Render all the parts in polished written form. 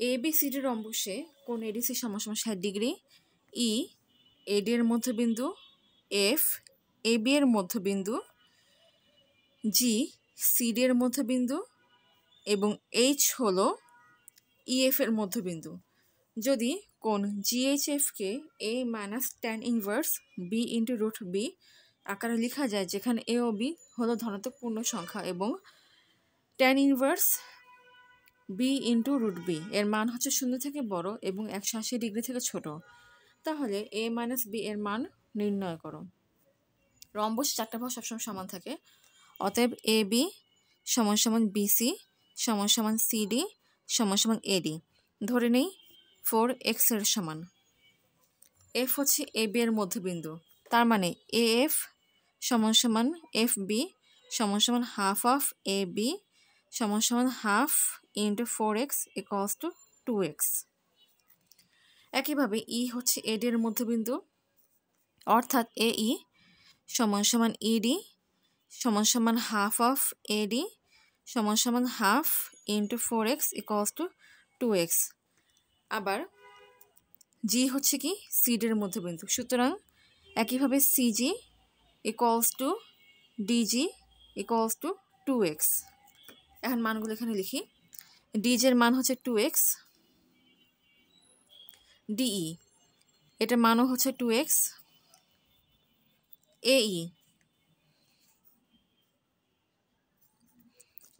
A B C D রম্বসে কোণ ADC সমান 60 degree, ই এডি এর মধ্যবিন্দু, এফ এ বি এর মধ্যবিন্দু, জি সি ডি এর মধ্যবিন্দু এবং এইচ হলো ইএফ এর মধ্যবিন্দু। যদি কোণ জিএইচএফকে A minus tan inverse B into root B আকারে লেখা যায়, যেখানে এ ও বি হলো ধনাত্মক পূর্ণ সংখ্যা এবং tan inverse B into root B এর মান হচ্ছে 0 থেকে বড় এবং 180 ডিগ্রি থেকে ছোট, তাহলে এ মাইনাস বি এর মান নির্ণয় করো। রম্বস 4টা বাহু সবসময় সমান থাকে, অতএব এ বি সমান সমান বিসি সমান সমান সিডি সমান সমান এডি। ধরে নেই 4x এর সমান। এফ হচ্ছে এ বি এর মধ্যবিন্দু, তার মানে এ এফ সমান সমান এফ বি সমান সমান হাফ অফ এ বি সমান সমান half into 4x equals to 2x। একইভাবে ই হচ্ছে এডি এর মধ্যবিন্দু, অর্থাৎ এ ই সমান সমান ইডি সমান সমান হাফ অফ এডি সমান সমান half into 4x equals to 2x। আবার জি হচ্ছে কি সিডির মধ্যবিন্দু, সুতরাং একইভাবে CG equals to DG equals to 2x। এখন মানগুলো এখানে লিখি। ডিজের মান হচ্ছে 2x, ডিই এটার মানও হচ্ছে 2x, এই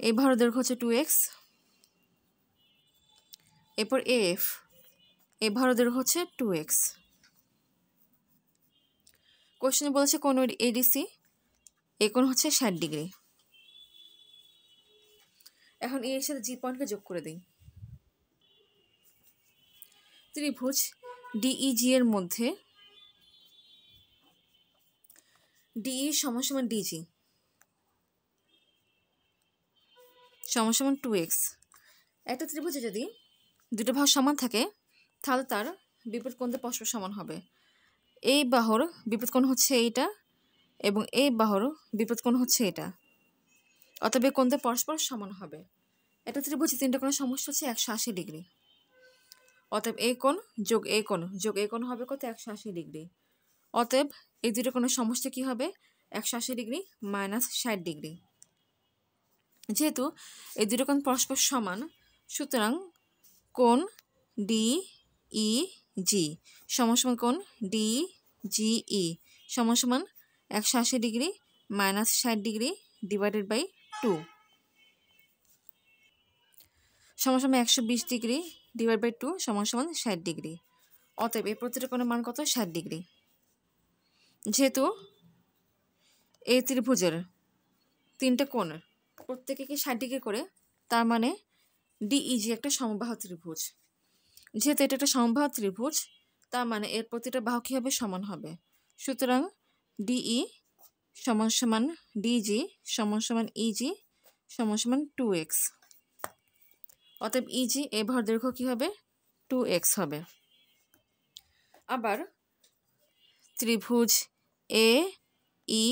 এই বাহুর দৈর্ঘ্য হচ্ছে 2x, এরপর এফ এই বাহুর দৈর্ঘ্য হচ্ছে 2x। কোশ্চেনে বলেছে কোন এডিসি, এই কোণ হচ্ছে 60 ডিগ্রি। এখন এর সাথে জি পয়েন্টকে যোগ করে দিই। ত্রিভুজ ডিইজি এর মধ্যে ডিই সমান সমান ডিজি সমান সমান 2x। একটা ত্রিভুজে যদি দুটো বাহু সমান থাকে তাহলে তার বিপরীত কোণদের পরস্পর সমান হবে। এই বাহুর বিপরীত কোণ হচ্ছে এইটা এবং এই বাহুর বিপরীত কোণ হচ্ছে এটা, অতএব কোণদের পরস্পর সমান হবে। একটা ত্রিভুজে তিনটা কোণের সমষ্টি হচ্ছে 180 ডিগ্রি, অতএব এই কোণ যোগ এই কোণ যোগ এই কোণ হবে কত? 180 ডিগ্রি। অতএব এই দুটো কোণের সমষ্টি কি হবে? 180 ডিগ্রি মাইনাস 60 ডিগ্রি। যেহেতু এই দুটো কোণ পরস্পর সমান, সুতরাং কোণ ডি ই জি সমান সমান কোণ ডি জি ই সমান সমান 180 degree minus 60 degree divided by 2 সমান সমান 120 ডিগ্রি ডিভাইড বাই 2 সমান সমান 60 ডিগ্রি। অতএব এই প্রতিটা কোণের মান কত? 60 ডিগ্রি। যেহেতু এই ত্রিভুজের তিনটা কোণের প্রত্যেকে কি 60 ডিগ্রি করে, তার মানে ডিইজি একটা সমবাহু ত্রিভুজ। যেহেতু এটা একটা সমবাহু ত্রিভুজ, তার মানে এর প্রতিটা বাহু কি হবে? সমান হবে। সুতরাং ডিই সমান সমান ডিজি সমান সমান ইজি সমান সমান 2x। অতএব ইজি এই বাহুর দৈর্ঘ্য কি হবে? 2x হবে। আবার ত্রিভুজ এ ই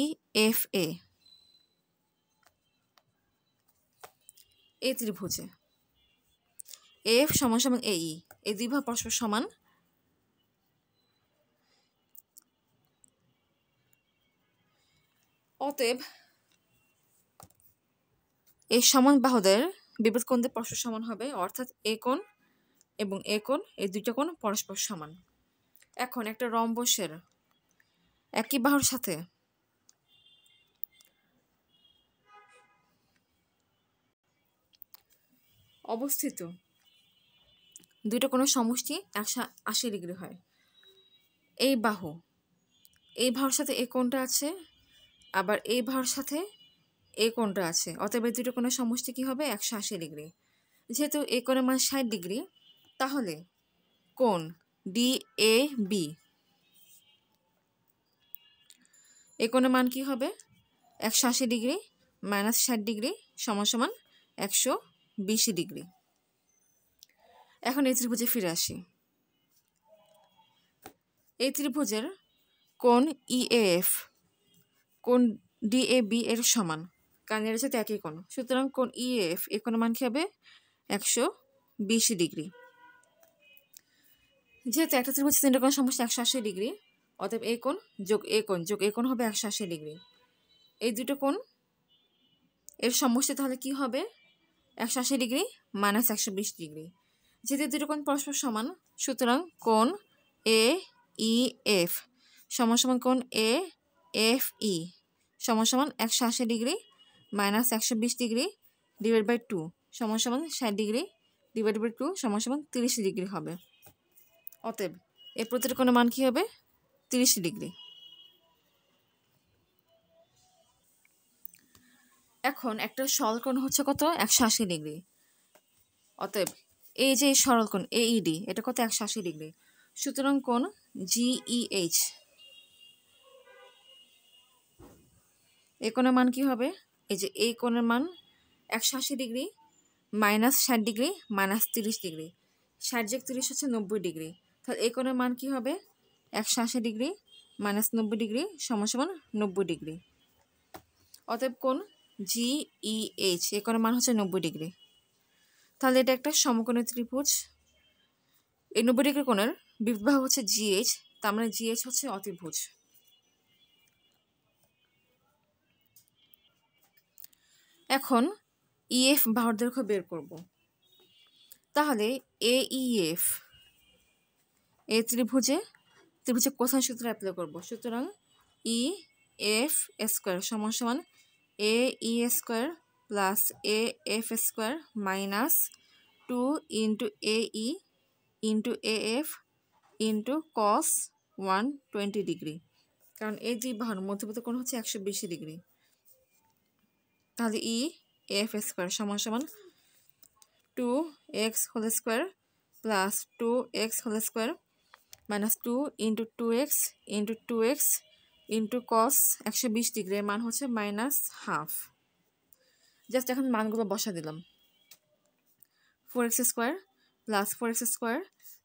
এফ এ, এই ত্রিভুজে এফ সমান সমান এই এই দুই বাহু পরস্পর সমান, অতএব এই সমান বাহুদের বিপরীত কোণদের পরস্পর সমান হবে, অর্থাৎ এ কোণ এবং এ কোণ এই দুইটা কোণ পরস্পর সমান। এখন একটা রম্বসের একই বাহুর সাথে অবস্থিত দুইটা কোণের সমষ্টি 180 ডিগ্রি হয়। এই বাহুর সাথে এই কোণটা আছে, আবার এই বাহুর সাথে এই কোণটা আছে, অতএব এই দুটো কোণের সমষ্টি কি হবে? 180 ডিগ্রি। যেহেতু এই কোণের মান 60 ডিগ্রি, তাহলে কোণ ডি এ বি এই কোণের মান কি হবে? 180 ডিগ্রি মাইনাস 60 ডিগ্রি সমান সমান 120 ডিগ্রি। এখন এই ত্রিভুজে ফিরে আসি। এই ত্রিভুজের কোণ ইএএফ কোণ ডিএবি এর সমান, কারণ এর সাথে একই কোণ। সুতরাং কোণ ইএফ এই কোণের মান কি হবে? 120 ডিগ্রি। যেহেতু একটা ত্রিভুজ তিনটা কোণ সমষ্টি 180°, অতএব এই কোণ যোগ এই কোণ যোগ এই কোণ হবে 180°। এই দুটো কোণ এর সমষ্টি তাহলে কি হবে 180° মাইনাস 120°। যেহেতু দুটো কোণ পরস্পর সমান, সুতরাং কোণ এ ই এফ সমান সমান কোণ এ এফ ই সমান সমান 180° মাইনাস 120° ডিভাইড বাই 2 সমান সমান 60° ডিভাইড বাই 2 সমান সমান 30° হবে। অতএব এর প্রতিটা কোণের মান কি হবে 30°। এখন একটা সরল কোণ হচ্ছে কত 180°। অতএব এই যে সরল কোণ এইডি এটা কত 180°। সুতরাং কোণ জিইএইচ এই কোণের মান কি হবে, এই যে এই কোণের মান 180° মাইনাস 60° মাইনাস 30°। 60 যোগ 30 হচ্ছে 90°। তাহলে এই কোণের মান কি হবে 180° মাইনাস 90° সমান সমান 90°। অতএব কোণ জিইএইচ এই কোণের মান হচ্ছে 90°। তাহলে এটা একটা সমকোণী ত্রিভুজ। এই 90° কোণের বিপরীত বাহু হচ্ছে জিএইচ, তার মানে জিএইচ হচ্ছে অতিভুজ। এখন ইএফ বাহুর দৈর্ঘ্য বের করব। তাহলে এইএফ এই ত্রিভুজে কোসাইন সূত্র অ্যাপ্লাই করব। সুতরাং ই এফ স্কোয়ার সমান সমান A E square plus A F square minus 2 into A E into A F into cos 120°। কারণ এই দুই বাহুর মধ্যবর্তী কোণ হচ্ছে 120°। তাহলে ই এফ স্কোয়ার সমান সমান 2x whole square plus 2x whole square minus 2 into 2x into 2x into cos 120°, এর মান হচ্ছে মাইনাস হাফ। জাস্ট এখন মানগুলো বসা দিলাম। 4x square plus 4x square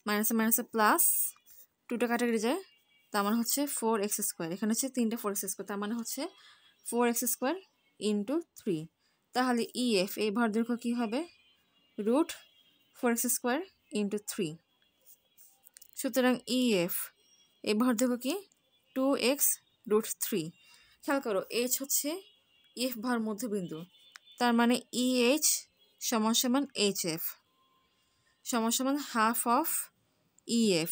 মাইনাসে মাইনাসে প্লাস 2টা কাটাকাটি যায়, তার মানে হচ্ছে 4x স্কোয়ার। এখানে হচ্ছে 3টা 4x স্কোয়ার, তার মানে হচ্ছে 4x স্কোয়ার ইন্টু 3। তাহলে ইএফ এই ভর দৈর্ঘ্য কী হবে রুট 4x স্কোয়ার ইন্টু 3। সুতরাং ইএফ এই ভর দৈর্ঘ্য কি 2x রুট 3। খেয়াল করো এইচ হচ্ছে ইএফ ভর মধ্যবিন্দু, তার মানে ইএইচ সমান সমান এইচ এফ সমান সমান হাফ অফ ইএফ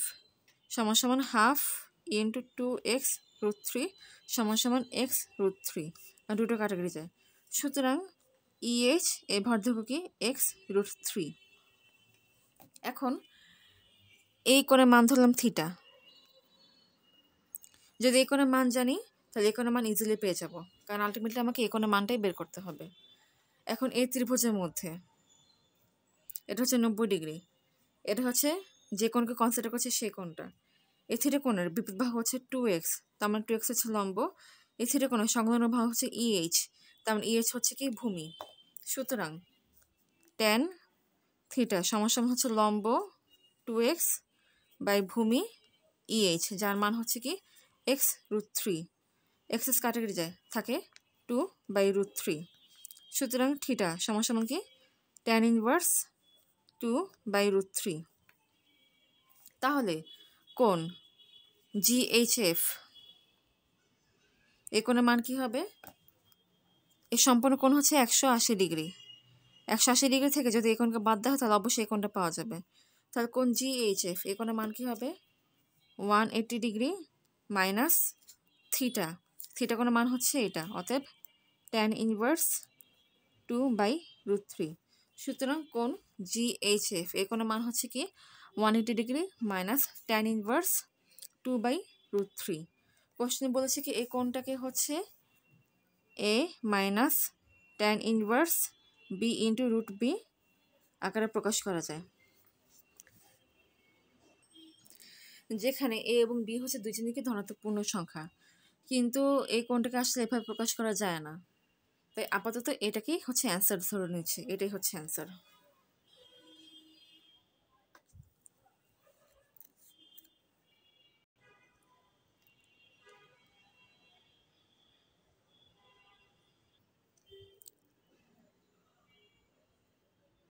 সমান সমান হাফ ইন্টু 2x রুট 3 সমান সমান এক্স রুট 3, আর দুটো কাটাকাটি যায়। সুতরাং ইএইচ এই ভর দৈর্ঘ্য কি এক্স রুট 3। এখন এই কোণের মান ধরলাম থিটা। যদি এই কোণের মান জানি তাহলে এই কোণের মান ইজিলি পেয়ে যাব, কারণ আলটিমেটলি আমাকে এই কোণের মানটাই বের করতে হবে। এখন এই ত্রিভুজের মধ্যে এটা হচ্ছে 90°, এটা হচ্ছে যে কোণকে কনসিডার করছে সেই কোণটা। এই থিটা কোণের বিপরীত বাহু হচ্ছে 2x, তার মানে 2x হচ্ছে লম্ব। এই থিটা কোণের সংলগ্ন বাহু হচ্ছে ইএইচ, তার মানে ইএইচ হচ্ছে কি ভূমি। সুতরাং tan থিটা সমান সমান হচ্ছে লম্ব 2x বাই ভূমি ইএইচ, যার মান হচ্ছে কি এক্স রুট 3। এক্সেস কাটাকাটি যায়, থাকে 2 বাই রুট 3। সুতরাং থিটা সমান সমান কি tan ইনভার্স 2 বাই রুট 3। তাহলে কোণ জিএইচএফ এই কোণের মান কি হবে, এই সম্পূর্ণ কোণ হচ্ছে 180°। 180° থেকে যদি এই কোণকে বাদ দেওয়া হয় তাহলে অবশ্যই এই কোণটা পাওয়া যাবে। তাহলে কোণ জিএইচএফ এই কোণের মান কি হবে 180° মাইনাস থিটা। থিটা কোণের মান হচ্ছে এটা, অতএব tan ইনভার্স 2 বাই রুট 3। সুতরাং কোণ জিএইচএফ এই কোণের মান হচ্ছে কি 180° minus tan inverse 2 by root 3। কোশ্চেনে বলেছে কি এই কোণটাকে হচ্ছে A minus tan inverse B into root B আকারে প্রকাশ করা যায়, যেখানে এ এবং বি হচ্ছে দুইজনকে ধনাত্মক পূর্ণ সংখ্যা, কিন্তু এই কোণটাকে আসলে এভাবে প্রকাশ করা যায় না। তাই আপাতত এটাকেই হচ্ছে অ্যান্সার ধরে নিচ্ছে, এটাই হচ্ছে অ্যান্সার।